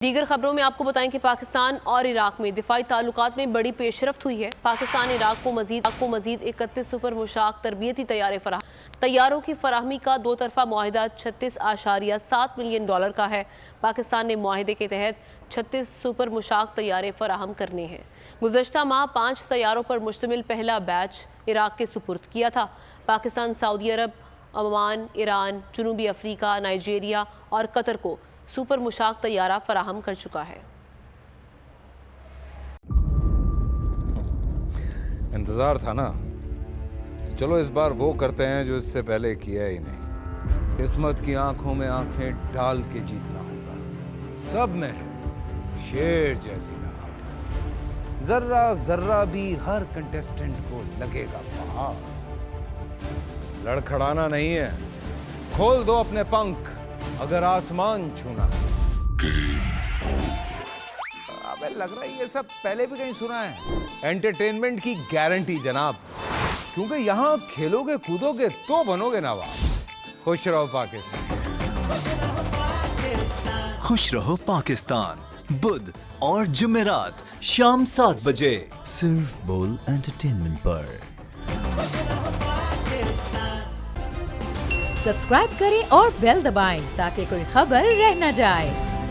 दीगर खबरों में आपको बताएं कि पाकिस्तान और इराक में दिफाई ताल्लुकात में बड़ी पेशरफ्त हुई है। पाकिस्तान इराक को मजीद 31 सुपर मुशाक तरबियती तैयारों की फराहमी का दो तरफा मुआहिदा 36.7 मिलियन डॉलर का है। पाकिस्तान ने मुआहिदे के तहत 36 सुपर मुशाक तैयारे फराहम करने हैं। गुज़श्ता माह 5 तैयारों पर मुश्तमिल पहला बैच इराक के सुपुर्द किया था। पाकिस्तान सऊदी अरब, ओमान, ईरान, जनूबी अफ्रीका, नाइजीरिया और कतर को सुपर मुशाक तैयारा फराहम कर चुका है। इंतजार था ना, चलो इस बार वो करते हैं जो इससे पहले किया ही नहीं। किस्मत की आंखों में आंखें डाल के जीतना होगा। सब में है शेर जैसी राह, जर्रा जर्रा भी हर कंटेस्टेंट को लगेगा पहाड़। लड़खड़ाना नहीं है, खोल दो अपने पंख अगर आसमान छूना है। अबे लग रहा है ये सब पहले भी कहीं सुना है। एंटरटेनमेंट की गारंटी जनाब, क्योंकि यहाँ खेलोगे कूदोगे तो बनोगे नवाब। खुश रहो पाकिस्तान। खुश रहो पाकिस्तान बुध और जुमेरात शाम 7 बजे सिर्फ बोल एंटरटेनमेंट पर। सब्सक्राइब करें और बेल दबाएं ताकि कोई खबर रह न जाए।